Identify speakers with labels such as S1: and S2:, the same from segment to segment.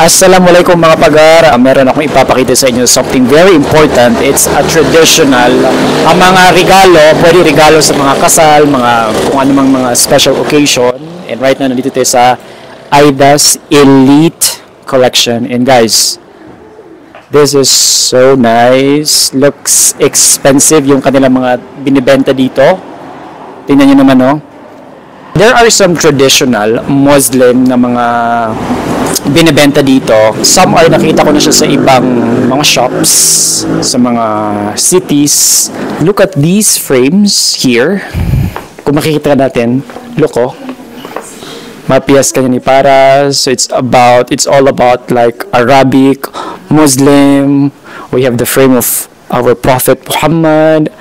S1: Assalamualaikum mga pagar. Meron akong ipapakita sa inyo something very important. It's a traditional. Ang mga regalo, pwede regalo sa mga kasal, mga kung anumang mga special occasion. And right now, nandito tayo sa Aidas Elite Collection. And guys, this is so nice. Looks expensive yung kanilang mga binibenta dito. Tingnan nyo naman, oh. There are some traditional Muslim na mga binibenta dito. Some are nakita ko na siya sa ibang mga shops, sa mga cities. Look at these frames here. Kung makikita natin, look, oh. Mapiyas kanya ni para. So it's all about like Arabic, Muslim. We have the frame of our Prophet Muhammad.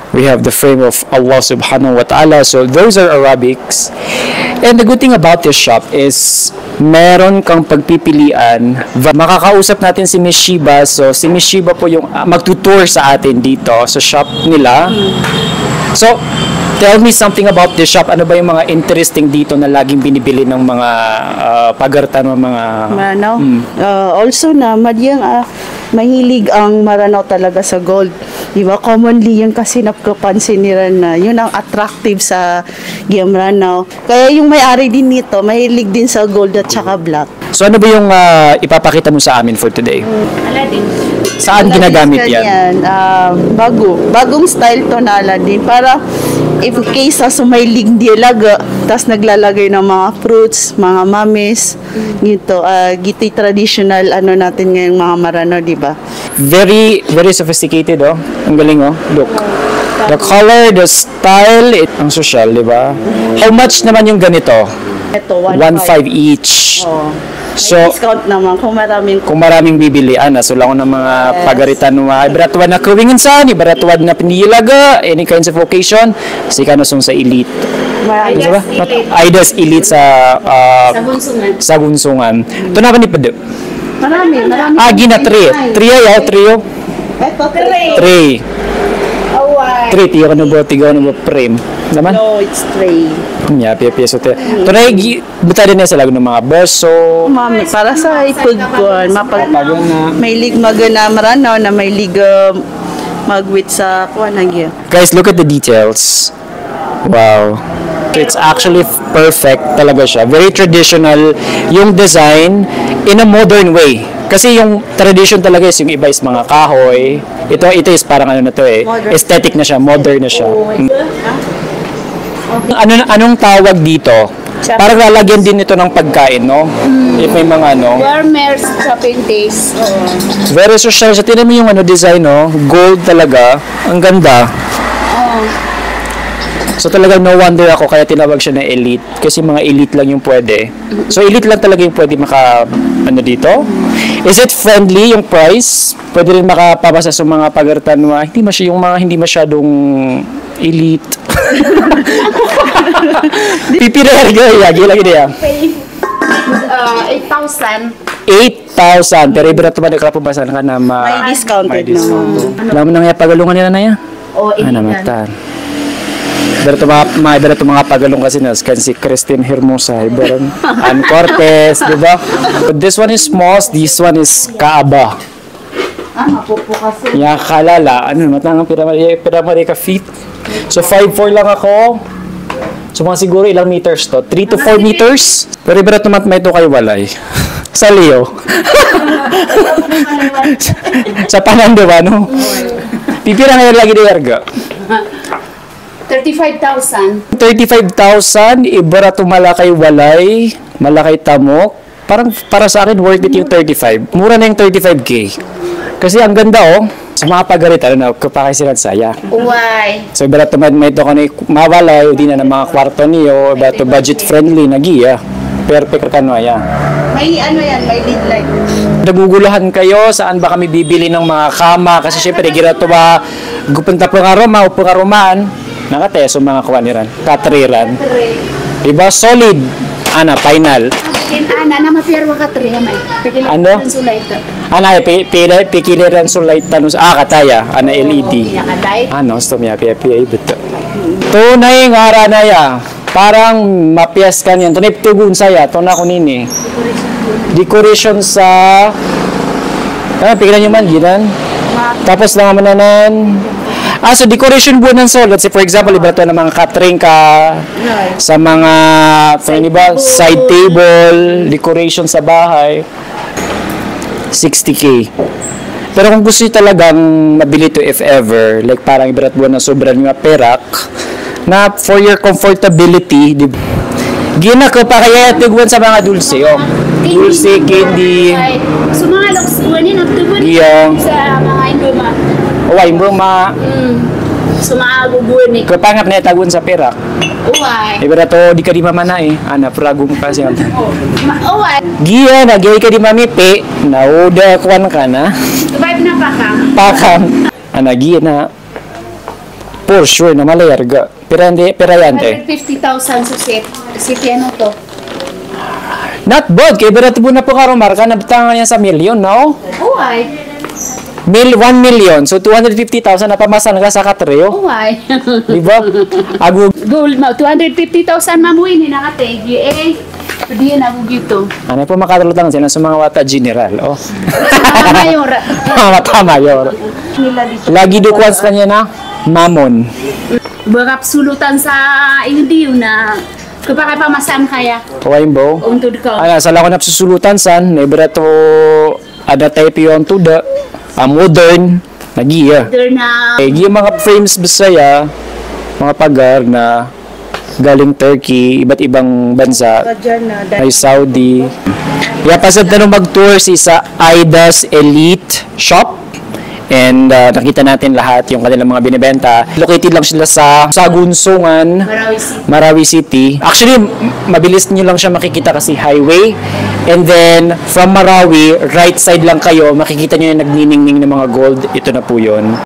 S1: We have the frame of Allah subhanahu wa ta'ala. So those are Arabics. And the good thing about this shop is meron kang pagpipilian. Makakausap natin si Miss Shiba. So si Miss Shiba po yung magtutour sa atin dito sa shop nila. So tell me something about this shop. Ano ba yung mga interesting dito na laging binibili ng mga pagartan ng mga
S2: Maranaw? Also na mahilig ang Maranaw talaga sa gold. Diba? Commonly yun kasi napapansin nila na yun ang attractive sa Maranaw. Kaya yung may-ari din nito, mahilig din sa gold at saka black.
S1: So ano ba yung ipapakita mo sa amin for today?
S2: Aladdin.
S1: Saan ginagamit yan?
S2: Bagong style to na Aladdin. Para if case sa sumaylig dilaga, tas naglalagay ng mga fruits, mga mamis, gito traditional ano natin ngayong mga Maranaw, di ba?
S1: Very sophisticated, oh. Ang galing, oh. Look. The color, the style, ang social, di ba? How much naman yung ganito?
S2: Ito,
S1: 1.5 each.
S2: Oh.
S1: So,
S2: discount naman kung
S1: maraming bibili, so lang ng mga pagaritan mga ibaratwad na kawingan saan, ibaratwad na pinilaga, any kinds of occasion, sika na sa elite. Aidas Elite sa Gunsungan. Ito na ba ni Pado?
S2: Marami.
S1: Gina, trio.
S2: Ito,
S1: 3. 3, tiyo ka na ba, tigaw na ba, frame? Naman?
S2: No, it's 3.
S1: Piso. Ito na, buta din na sa lago ng mga berso.
S2: Mami, para sa ipagkuhan, may lig magana Maranaw na may lig magwit sa kuhan nagya.
S1: Guys, look at the details. Wow. It's actually perfect talaga siya. Very traditional yung design in a modern way. Kasi yung tradition talaga is yung iba is mga kahoy. Ito is parang ano na to aesthetic na siya, modern na siya. Anong tawag dito? Parang lalagyan din ito ng pagkain, no? If may mga
S2: Warmers shopping days.
S1: Very social. Sa tinan mo yung design, no? Gold talaga. Ang ganda. So talagang no wonder ako kaya tinawag siya na elite. Kasi mga elite lang yung pwede. So elite lang talaga yung pwede dito. Is it friendly yung price? Pwede rin makapabasa sa mga pagartan na hindi masyadong elite. Pipirer gaya, gilang ideya.
S2: 8,000.
S1: 8,000. Pero ibarat naman nagkapabasan ka na
S2: may discounted
S1: no. Alam mo nang pagalungan nila na yan? Namatan. Ibarat mga pagalong kasi si Christine Hermosa, ibarat Ann Cortez, di ba? This one is small, this one is kaaba.
S2: Mapupo kasi.
S1: Kalala, matang piramari ka feet. So 5'4" lang ako. So mga siguro ilang meters to? 3 to 4 meters? Pero ibarat naman may ito kayo walay. Sa Leo. Sa Panando ba, no? Pipira ngayon lagi di Yarga.
S2: 35,000.
S1: 35,000, ibarat malakay walay, malakay tamok. Parang para sa akin worth it yung 35. Mura na yung 35K. Kasi ang ganda, sa mga pagarita kapakay sila saya.
S2: Why?
S1: So ibarat naman may ito ka na mawalay, di na ng mga kwarto niyo, ibarat budget friendly, nagiya. Perfect ka no,
S2: May may lead light.
S1: Naguguluhan kayo, saan ba kami bibili ng mga kama? Kasi syempre, girato ba, gupunta po nga Roma, upo nga Romaan, nakateso mga kuwaniran, katriran. Diba? Solid. Final.
S2: Na mapirwa ka 3 may.
S1: Ano? Pikiliran sulay tanus. Kataya. LED.
S2: Pinakadait.
S1: Stomya, beto. Tunay nga ara na ya. Parang mapiyas ka niyan. Tunay tugun saya. Tuna ko nini. Decoration sa... pigilan nyo man, ginan. Tapos lang mananan. So decoration buwan ng sol. Let's say for example, iba ito ng mga catering ka sa mga side table, decoration sa bahay. 60K. Pero kung gusto nyo talagang mabili to if ever, like parang ibarat buwan na sobrang mga perak, na for your comfortability, gina ko pa kaya tiguan sa mga dulce, dulce, candy,
S3: So mga loksuan yun, nagtugon sa mga indoma.
S1: Uway, ma.
S3: So mga bubuan eh.
S1: Kapangap na tagun sa perak.
S3: Uway.
S1: Ibarat to, di ka di mamana Ana, pragum pa siya.
S3: Uway.
S1: Giya, nagyay ka di mamipi, nauda kuwan ka na.
S3: Vibe na pakang.
S1: Pakam. Giya na. For sure na malayarga. Pirayante.
S3: 150,000 sa set. City ano to?
S1: Not bad, kaya berat po na po karumar ka, nabitangan niya sa million, no?
S3: Uway.
S1: 1 million, so 250,000 na pamasan ka sa katreo.
S3: Uway.
S1: Di ba? Ago.
S3: Gold mo, 250,000 mamuin ni nakategi eh. Pwede yan ako gito.
S1: Ano po makatulot lang sila sa mga wata general,
S3: Mga mayor.
S1: Wata mayor. Lagi dukwans kanya na, mamon.
S3: Bakap sulutan sa indiyo na kapag pamasan kaya.
S1: Kawain bo?
S3: Untod ko.
S1: Sala ko na susulutan san, naibara to, ada type yung tuda, modern, nagiya.
S3: Na
S1: Yung mga frames Bisaya, mga pagar na galing Turkey, iba't ibang bansa, ay Saudi. Pasad na nung mag-tour sa Aidas Elite Shop. And nakita natin lahat yung kanilang mga binibenta. Located lang sila sa Sagunsungan, Marawi City. Actually, mabilis nyo lang siya makikita kasi highway. And then, from Marawi, right side lang kayo, makikita nyo yung nagniningning ng mga gold. Ito na po yun.